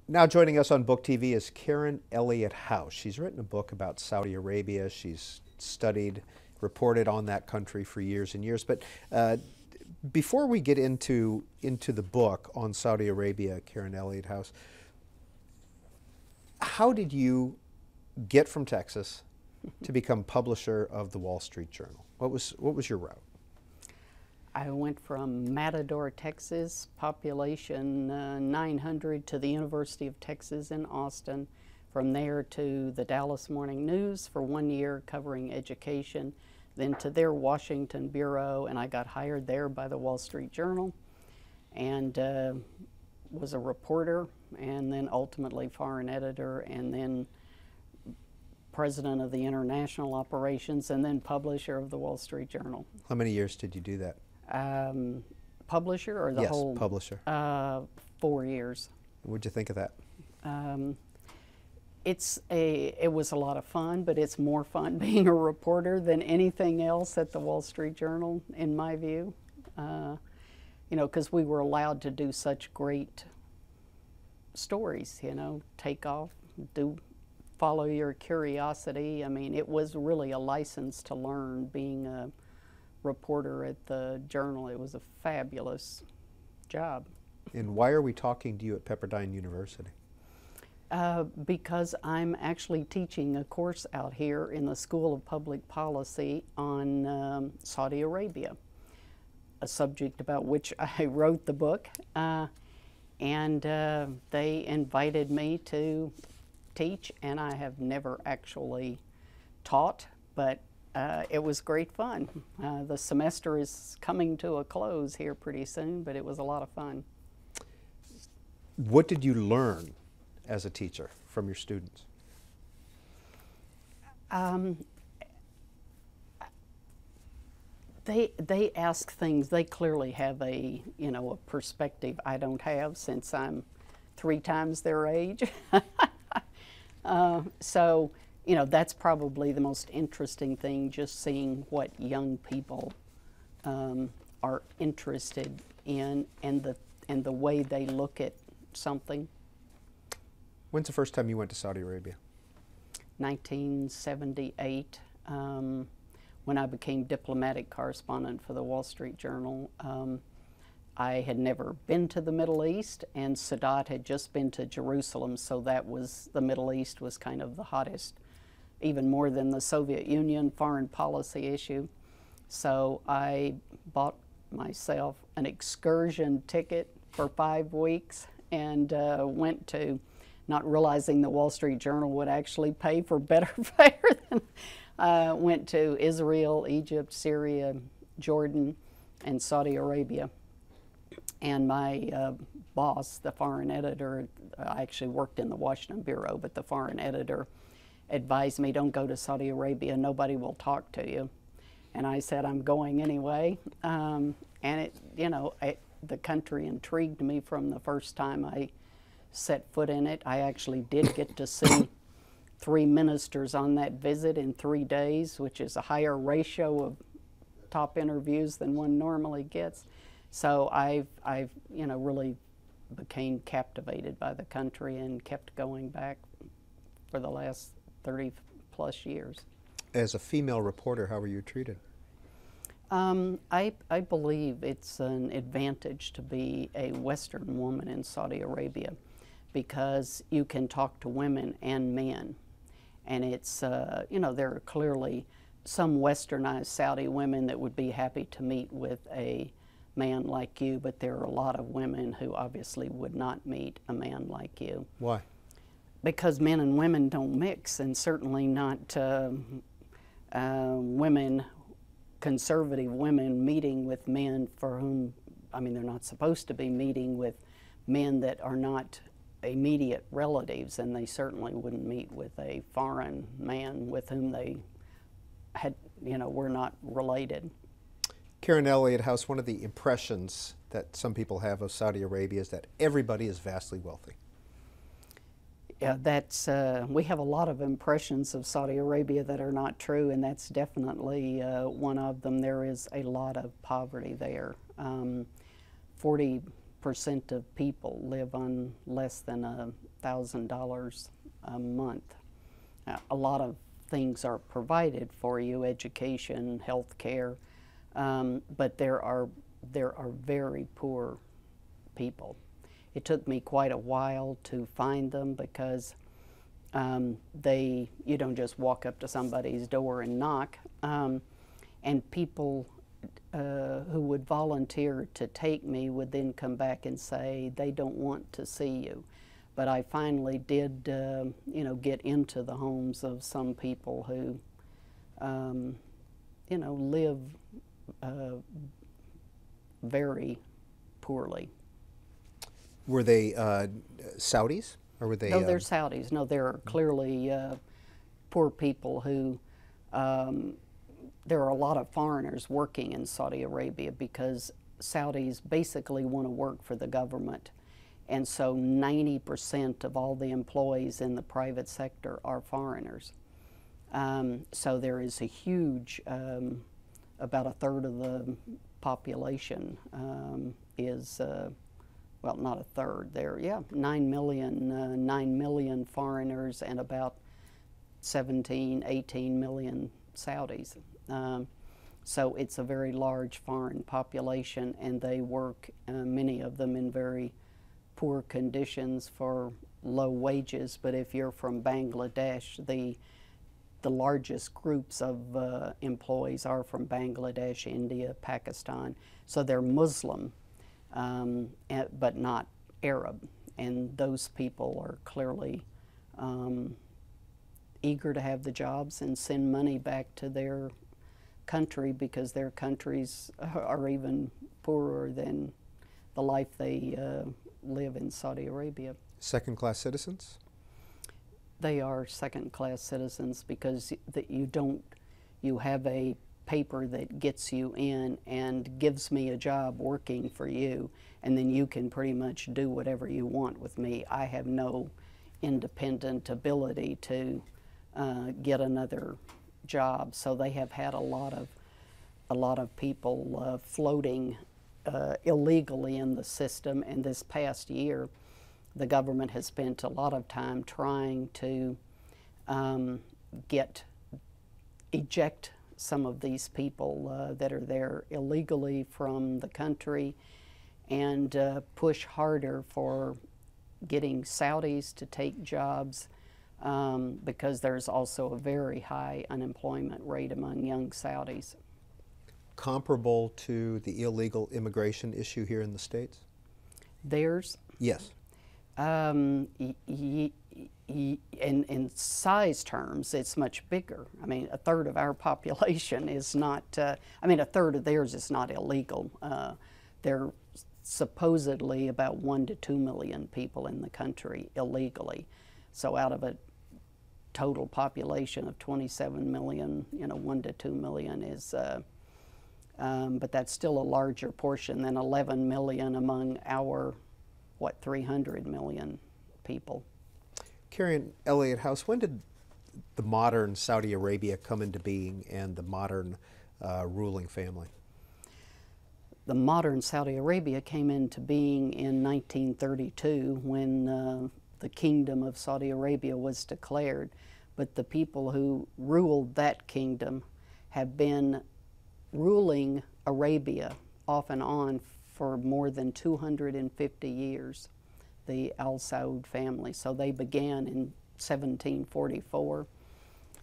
Now joining us on Booktv is Karen Elliott House. She's written a book about Saudi Arabia. She's studied, reported on that country for years and years. But before we get into the book on Saudi Arabia, Karen Elliott House, how did you get from Texas to become publisher of the Wall Street Journal? What was your route? I went from Matador, Texas, population 900, to the University of Texas in Austin. From there to the Dallas Morning News for 1 year covering education, then to their Washington bureau, and I got hired there by the Wall Street Journal and was a reporter, and then ultimately foreign editor, and then president of the international operations, and then publisher of the Wall Street Journal. How many years did you do that? Publisher or the whole? Yes, publisher. 4 years. What'd you think of that? It was a lot of fun, but it's more fun being a reporter than anything else at the Wall Street Journal, in my view. You know, because we were allowed to do such great stories, you know, take off, follow your curiosity. I mean, it was really a license to learn being a reporter at the Journal. It was a fabulous job. And why are we talking to you at Pepperdine University? Because I'm actually teaching a course out here in the School of Public Policy on Saudi Arabia, a subject about which I wrote the book. And they invited me to teach, and I have never actually taught, but it was great fun. The semester is coming to a close here pretty soon, but it was a lot of fun. What did you learn as a teacher from your students? They ask things. They clearly have a perspective I don't have, since I'm 3 times their age. So, you know, that's probably the most interesting thing, just seeing what young people are interested in, and the way they look at something. When's the first time you went to Saudi Arabia? 1978, when I became diplomatic correspondent for the Wall Street Journal. I had never been to the Middle East, and Sadat had just been to Jerusalem, so that was, the Middle East was kind of the hottest, even more than the Soviet Union, foreign policy issue. So I bought myself an excursion ticket for 5 weeks and went to, not realizing the Wall Street Journal would actually pay for better fare than, went to Israel, Egypt, Syria, Jordan, and Saudi Arabia. And my boss, the foreign editor, I actually worked in the Washington bureau, but the foreign editor advised me, don't go to Saudi Arabia, nobody will talk to you. And I said, I'm going anyway. And it, you know, the country intrigued me from the first time I set foot in it. I actually did get to see 3 ministers on that visit in 3 days, which is a higher ratio of top interviews than one normally gets. So I've you know, really became captivated by the country and kept going back for the last 30+ years. As a female reporter, how were you treated? I believe it's an advantage to be a Western woman in Saudi Arabia, because you can talk to women and men. And it's, you know, there are clearly some westernized Saudi women that would be happy to meet with a man like you, but there are a lot of women who obviously would not meet a man like you. Why? Because men and women don't mix, and certainly not women, conservative women, meeting with men for whom, I mean, they're not supposed to be meeting with men that are not immediate relatives, and they certainly wouldn't meet with a foreign man with whom they had, you know, were not related. Karen Elliott House, one of the impressions that some people have of Saudi Arabia is that everybody is vastly wealthy. Yeah, that's, we have a lot of impressions of Saudi Arabia that are not true, and that's definitely one of them. There is a lot of poverty there. 40 of people live on less than $1,000 a month. A lot of things are provided for you, education, health care, but there are very poor people. It took me quite a while to find them because you don't just walk up to somebody's door and knock, and people who would volunteer to take me would then come back and say they don't want to see you. But I finally did, get into the homes of some people who, live very poorly. Were they Saudis, or were they? No, they're Saudis. No, they're clearly poor people who. There are a lot of foreigners working in Saudi Arabia because Saudis basically want to work for the government. And so 90% of all the employees in the private sector are foreigners. So there is a huge, about a third of the population is, well, not a third, there, 9 million foreigners and about 17, 18 million Saudis. So it's a very large foreign population, and they work, many of them in very poor conditions for low wages. But if you're from Bangladesh, the largest groups of employees are from Bangladesh, India, Pakistan. So they're Muslim, but not Arab. And those people are clearly eager to have the jobs and send money back to their country because their countries are even poorer than the life they live in Saudi Arabia. Second-class citizens? They are second-class citizens because you have a paper that gets you in and gives me a job working for you, and then you can pretty much do whatever you want with me. I have no independent ability to get another job. So they have had a lot of people floating illegally in the system, and this past year the government has spent a lot of time trying to eject some of these people that are there illegally from the country, and push harder for getting Saudis to take jobs, because there's also a very high unemployment rate among young Saudis. Comparable to the illegal immigration issue here in the States? Theirs? Yes. In size terms, it's much bigger. I mean, a third of our population is not, a third of theirs is not illegal. There are supposedly about 1 to 2 million people in the country illegally. So out of a total population of 27 million, 1 to 2 million is, but that's still a larger portion than 11 million among our, 300 million people. Karen, Elliott House, when did the modern Saudi Arabia come into being and the modern ruling family? The modern Saudi Arabia came into being in 1932 when the Kingdom of Saudi Arabia was declared. But the people who ruled that kingdom have been ruling Arabia off and on for more than 250 years, the Al Saud family. So they began in 1744,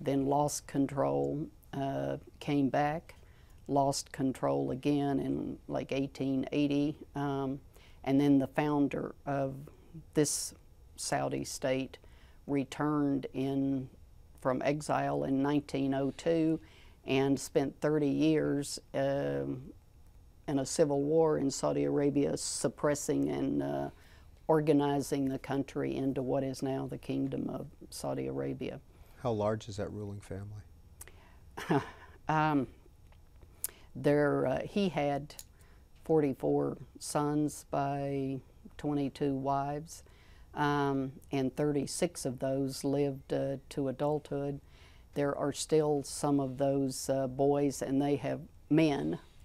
then lost control, came back, lost control again in like 1880, and then the founder of this Saudi state returned from exile in 1902 and spent 30 years in a civil war in Saudi Arabia, suppressing and organizing the country into what is now the Kingdom of Saudi Arabia. How large is that ruling family? He had 44 sons by 22 wives, and 36 of those lived to adulthood. There are still some of those boys, and they have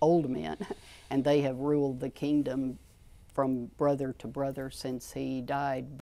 old men, and they have ruled the kingdom from brother to brother since he died.